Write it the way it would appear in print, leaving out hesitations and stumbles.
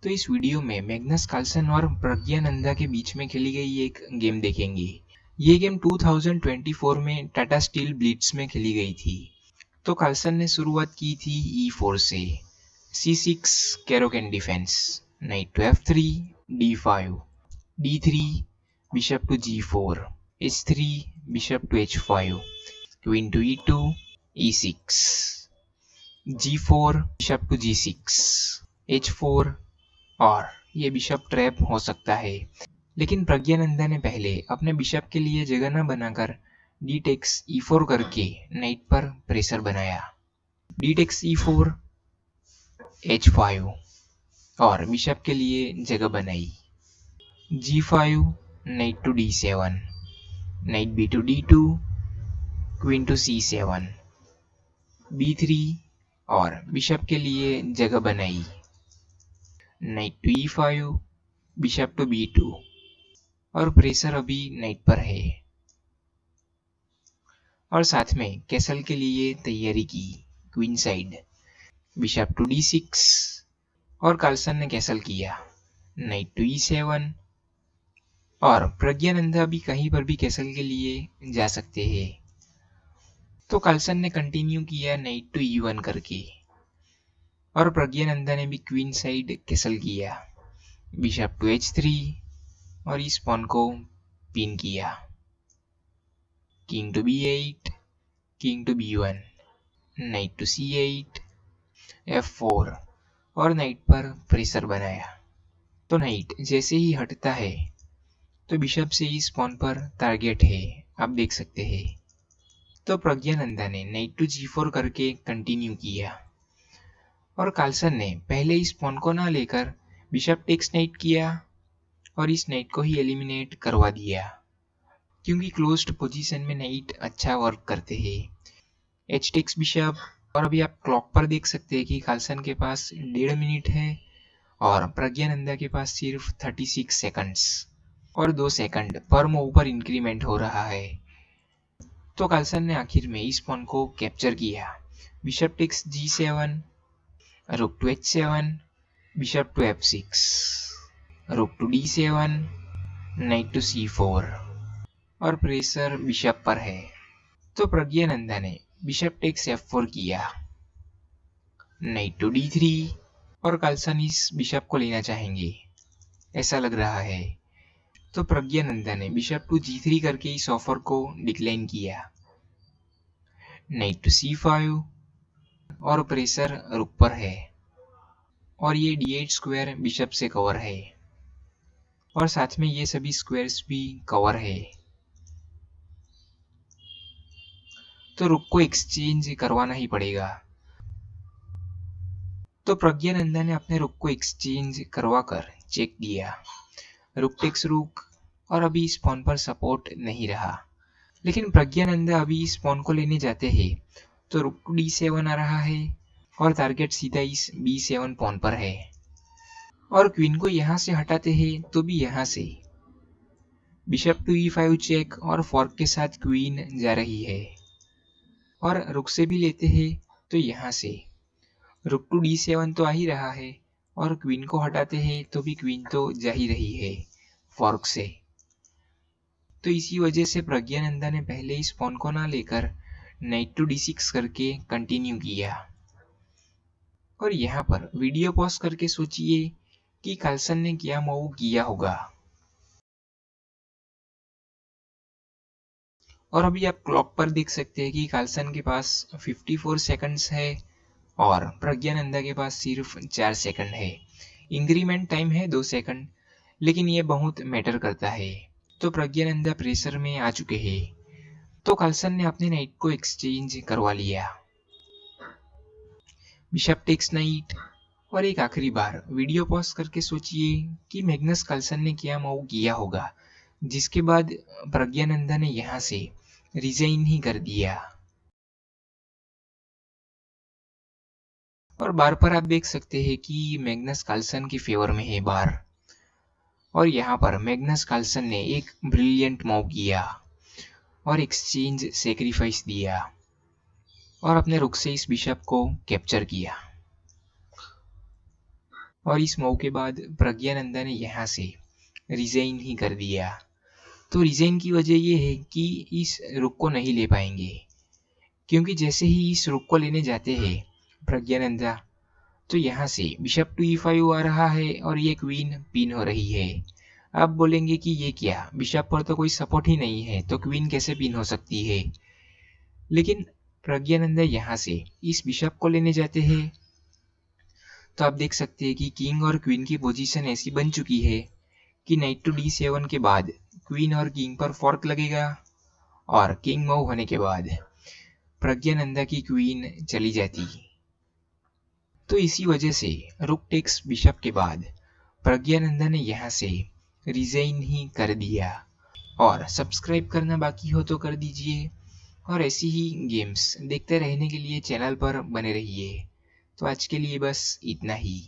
तो इस वीडियो में मैग्नस कार्लसन और प्रज्ञानंदा के बीच में खेली गई एक गेम देखेंगे। ये गेम 2024 में टाटा स्टील ब्लिट्ज में खेली गई थी। तो कार्लसन ने शुरुआत की थी E4 से, C6 Caro Kann defence, knight to F3, D5, D3, bishop to G4, H3, bishop to H5, queen to E2, E6, G4, bishop to G6, H4, और ये बिशप ट्रैप हो सकता है। लेकिन प्रज्ञानंदा ने पहले अपने बिशप के लिए जगह न बनाकर डी टेक्स E4 करके नाइट पर प्रेशर बनाया। डी टेक्स E4, H5 और बिशप के लिए जगह बनाई। G5, knight to D7, knight B to D2, queen to C7, B3 और बिशप के लिए जगह बनाई। Night to E5, bishop to B2 और प्रेशर अभी नाइट पर है। और साथ में कैसल के लिए तैयारी की, queen side, bishop to D6 और कार्लसन ने कैसल किया, नाइट टू E7 और प्रज्ञानंदा भी कहीं पर भी कैसल के लिए जा सकते हैं। तो कार्लसन ने कंटिन्यू किया नाइट टू E1 करके और प्रज्ञानंदा ने भी क्वीन साइड कैसल किया, बिशप टू H3 और इस पॉन को पिन किया, king to B8, king to B1, knight to C8, F4 और नाइट पर प्रेशर बनाया। तो नाइट जैसे ही हटता है तो बिशप से इस पॉन पर टारगेट है, आप देख सकते हैं। तो प्रज्ञानंदा ने नाइट टू G4 करके कंटिन्यू किया और कार्लसन ने पहले इस पॉन को ना लेकर बिशप टेक्स नाइट किया और इस नाइट को ही एलिमिनेट करवा दिया, क्योंकि क्लोज्ड पोजीशन में नाइट अच्छा वर्क करते हैं। H टेक्स बिशप और अभी आप क्लॉक पर देख सकते हैं कि कार्लसन के पास 1.5 मिनट है और प्रज्ञानंदा के पास सिर्फ 36 सेकंड्स और 2 सेकंड पर मूव पर इंक्रीमेंट हो रहा है। तो कार्लसन ने आखिर में इस पॉन को कैप्चर किया, बिशप टेक्स G7, रुक to H7, bishop to F6, रुक to D7, night to C4 और प्रेशर बिशप पर है। तो प्रज्ञानंदा ने बिशप टेक्स F4 किया, नाइट टू D3 और कार्लसन इस बिशप को लेना चाहेंगे, ऐसा लग रहा है। तो प्रज्ञानंदा ने बिशप टू G3 करके इस ऑफर को डिक्लाइन किया, नाइट टू C5 और प्रेशर रुक पर है और ये D8 स्क्वायर बिशप से कवर है और साथ में ये सभी स्क्वायर्स भी कवर है। तो रुक को एक्सचेंज करवाना ही पड़ेगा। तो प्रज्ञानंदा ने अपने रुक को एक्सचेंज करवाकर चेक दिया, रुक टेक्स रुक और अभी इस पॉन पर सपोर्ट नहीं रहा। लेकिन प्रज्ञानंदा अभी इस पॉन को लेने जाते हैं तो रुक टू D7 आ रहा है और टारगेट सीधा इस B7 पॉन पर है और क्वीन को यहाँ से हटाते हैं तो भी यहाँ से बिशप टू E5 चेक और फॉर्क के साथ क्वीन जा रही है और रुक से भी लेते हैं तो यहाँ से रुक टू D7 तो आ ही रहा है और क्वीन को हटाते हैं तो भी क्वीन तो जा ही रही है फॉर्क से। तो इसी वजह से प्रज्ञानंदा ने पहले इस पॉन को ना लेकर नाइट टू D6 करके कंटिन्यू किया। और यहाँ पर वीडियो पॉज करके सोचिए कि कार्लसन ने क्या मूव किया होगा। और अभी आप क्लॉक पर देख सकते हैं कि कार्लसन के पास 54 सेकंड्स है और प्रज्ञानंदा के पास सिर्फ 4 सेकंड है। इंक्रीमेंट टाइम है 2 सेकंड, लेकिन ये बहुत मैटर करता है। तो प्रज्ञानंदा प्रेशर में आ चुके हैं तो कार्लसन ने अपने नाइट को एक्सचेंज करवा लिया, बिशप टेक्स नाइट। और एक आखिरी बार वीडियो पॉज करके सोचिए कि मैग्नस कार्लसन ने क्या मूव किया होगा, जिसके बाद प्रज्ञानंदा ने यहाँ से रिजाइन ही कर दिया। और बार पर आप देख सकते हैं कि मैग्नस कार्लसन की फेवर में है बार। और यहाँ पर मैग्नस कार्लसन ने एक ब्रिलियंट मूव किया और एक्सचेंज सेक्रीफाइस दिया और अपने रुक से इस बिशप को कैप्चर किया। और इस मूव के बाद प्रज्ञानंदा ने यहाँ से रिजाइन ही कर दिया। तो रिजाइन की वजह ये है कि इस रुक को नहीं ले पाएंगे, क्योंकि जैसे ही इस रुक को लेने जाते हैं प्रज्ञानंदा, तो यहाँ से बिशप टू e5 आ रहा है और ये क्वीन पिन हो रही है। आप बोलेंगे कि ये क्या, बिशप पर तो कोई सपोर्ट ही नहीं है, तो क्वीन कैसे पिन हो सकती है। लेकिन प्रज्ञानंदा यहाँ से इस बिशप को लेने जाते हैं, तो आप देख सकते हैं कि किंग और क्वीन की पोजीशन ऐसी बन चुकी है कि नाइट टू d7 के बाद क्वीन और किंग पर फोर्क लगेगा और किंग मूव होने के बाद प्रज्ञानंदा की क्वीन चली जाती। तो इसी वजह से रुक टेक्स बिशप के बाद प्रज्ञानंदा ने यहाँ से रिजाइन ही कर दिया। और सब्सक्राइब करना बाकी हो तो कर दीजिए, और ऐसी ही गेम्स देखते रहने के लिए चैनल पर बने रहिए। तो आज के लिए बस इतना ही।